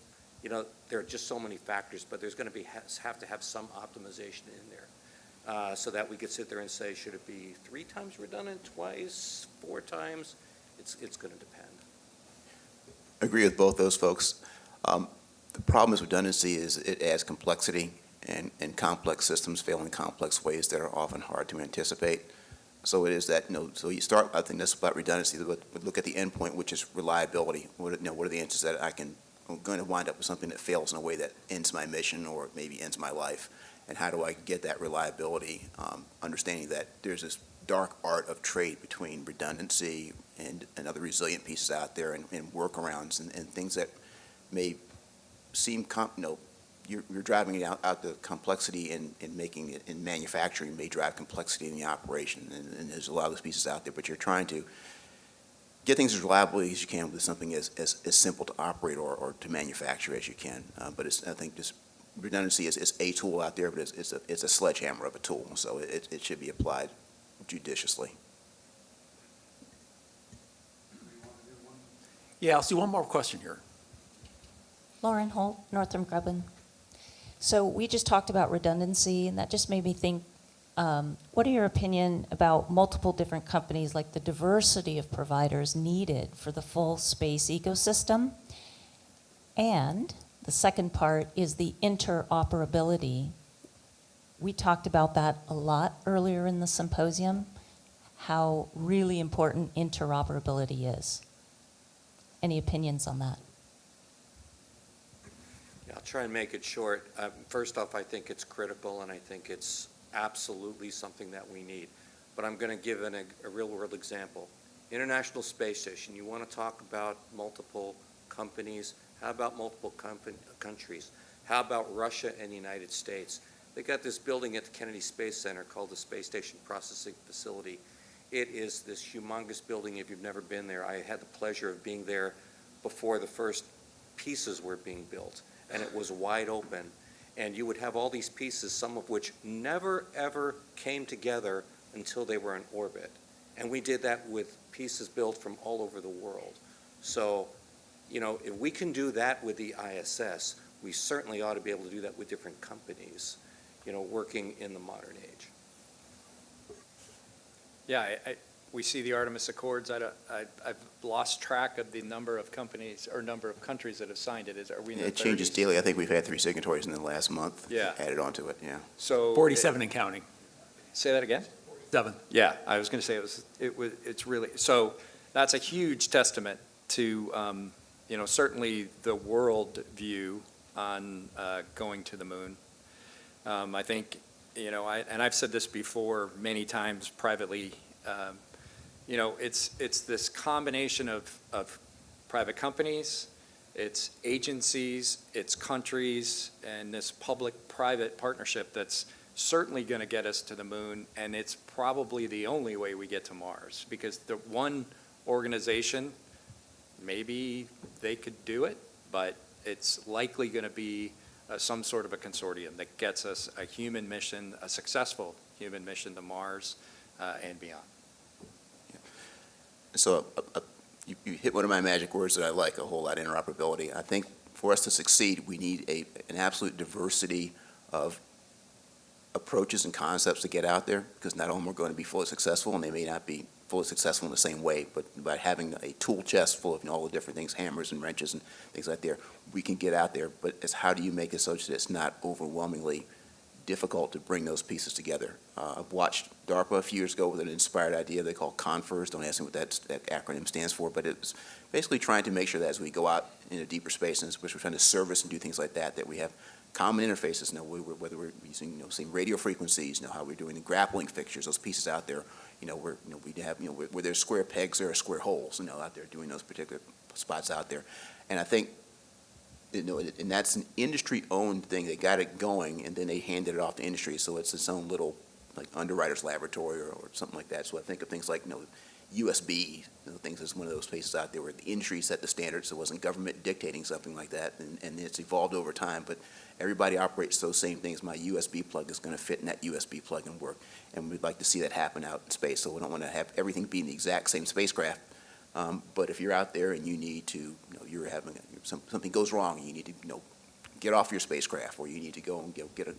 there are just so many factors, but there's going to have to have some optimization in there so that we could sit there and say, should it be 3 times redundant, twice, 4 times? It's going to depend. I agree with both those folks. The problem with redundancy is it adds complexity, and complex systems fail in complex ways that are often hard to anticipate. So it is that, so you start, I think that's about redundancy, but look at the end point, which is reliability. What are the answers that I'm going to wind up with something that fails in a way that ends my mission or maybe ends my life? And how do I get that reliability, understanding that there's this dark art of trade between redundancy and other resilient pieces out there and workarounds and things that may seem, you're driving it out the complexity in making it in manufacturing may drive complexity in the operation, and there's a lot of those pieces out there, but you're trying to get things as reliably as you can with something as simple to operate or to manufacture as you can. But I think this redundancy is a tool out there, but it's a sledgehammer of a tool, so it should be applied judiciously. Yeah, I'll see one more question here. Lauren Holt, Northam Grumman. So we just talked about redundancy, and that just made me think, what are your opinion about multiple different companies, like the diversity of providers needed for the full space ecosystem? And the second part is the interoperability. We talked about that a lot earlier in the symposium, how really important interoperability is. Any opinions on that? I'll try and make it short. First off, I think it's critical, and I think it's absolutely something that we need. But I'm going to give a real-world example. International Space Station, you want to talk about multiple companies? How about multiple countries? How about Russia and the United States? They got this building at the Kennedy Space Center called the Space Station Processing Facility. It is this humongous building. If you've never been there, I had the pleasure of being there before the first pieces were being built. And it was wide open, and you would have all these pieces, some of which never, ever came together until they were in orbit. And we did that with pieces built from all over the world. So, if we can do that with the ISS, we certainly ought to be able to do that with different companies, working in the modern age. Yeah, we see the Artemis Accords. I've lost track of the number of companies or number of countries that have signed it. Are we in the 30s? It changes daily. I think we've had 3 signatories in the last month. Yeah. Added onto it, yeah. So 47 and counting. say that again? 7. Yeah, I was going to say it's really, so that's a huge testament to, certainly the world view on going to the moon. I think, and I've said this before many times privately, it's this combination of private companies, it's agencies, it's countries, and this public-private partnership that's certainly going to get us to the moon, and it's probably the only way we get to Mars, because the one organization, maybe they could do it, but it's likely going to be some sort of a consortium that gets us a human mission, a successful human mission to Mars and beyond. So you hit one of my magic words that I like a whole lot, interoperability. I think for us to succeed, we need an absolute diversity of approaches and concepts to get out there, because not all of them are going to be fully successful, and they may not be fully successful in the same way, but by having a tool chest full of all the different things, hammers and wrenches and things like that, we can get out there. But it's how do you make it so that it's not overwhelmingly difficult to bring those pieces together. I've watched DARPA a few years ago with an inspired idea they call CONFIRS. Don't ask me what that acronym stands for, but it's basically trying to make sure that as we go out into deeper spaces, which we're trying to service and do things like that, that we have common interfaces, whether we're using same radio frequencies, how we're doing the grappling fixtures, those pieces out there, where there's square pegs, there are square holes, out there doing those particular spots out there. And I think and that's an industry-owned thing. They got it going, and then they handed it off to industry, so it's its own little, like, underwriter's laboratory or something like that. So I think of things like, USB, things as one of those places out there where the industry set the standards. It wasn't government dictating something like that, and it's evolved over time. But everybody operates those same things. My USB plug is going to fit in that USB plug and work, and we'd like to see that happen out in space. So we don't want to have everything be in the exact same spacecraft. But if you're out there and you need to, you're having something goes wrong, and you need to, get off your spacecraft, or you need to go and get a,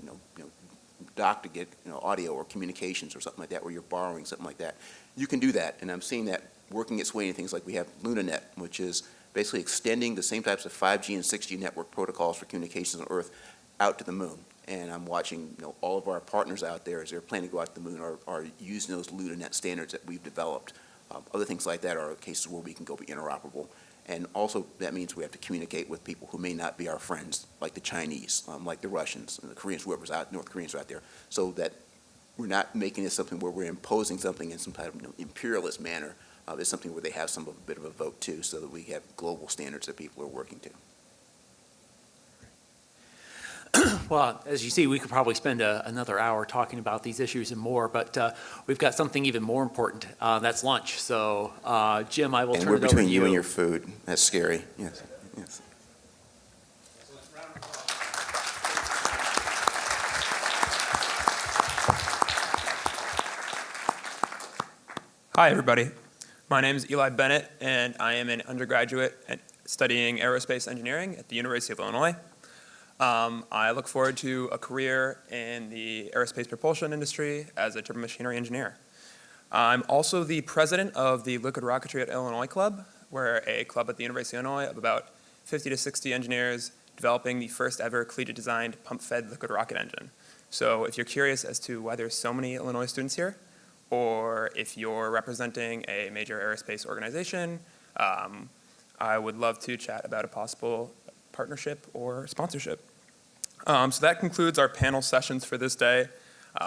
dock to get audio or communications or something like that, where you're borrowing something like that. You can do that, and I'm seeing that working its way into things like we have LunaNet, which is basically extending the same types of 5G and 6G network protocols for communications on Earth out to the moon. And I'm watching all of our partners out there as they're planning to go out to the moon are using those LunaNet standards that we've developed. Other things like that are cases where we can go be interoperable. And also that means we have to communicate with people who may not be our friends, like the Chinese, like the Russians, and the Koreans, whoever's out, North Koreans are out there, so that we're not making it something where we're imposing something in some type of imperialist manner. It's something where they have a bit of a vote too, so that we have global standards that people are working to. Well, as you see, we could probably spend another hour talking about these issues and more, but we've got something even more important. That's lunch. So, Jim, I will And turn we're it over to between you. you and your food. That's scary. Yes. Yes. Hi, everybody. My name is Eli Bennett, and I am an undergraduate studying aerospace engineering at the University of Illinois. I look forward to a career in the aerospace propulsion industry as a turbomachinery engineer. I'm also the president of the Liquid Rocketry at Illinois Club. We're a club at the University of Illinois of about 50 to 60 engineers developing the first ever collegiate-designed pump-fed liquid rocket engine. So if you're curious as to why there's so many Illinois students here, or if you're representing a major aerospace organization, I would love to chat about a possible partnership or sponsorship. So that concludes our panel sessions for this day.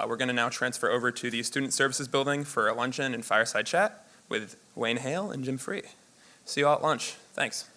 We're going to now transfer over to the Student Services Building for a luncheon and fireside chat with Wayne Hale and Jim Free. See you all at lunch. Thanks.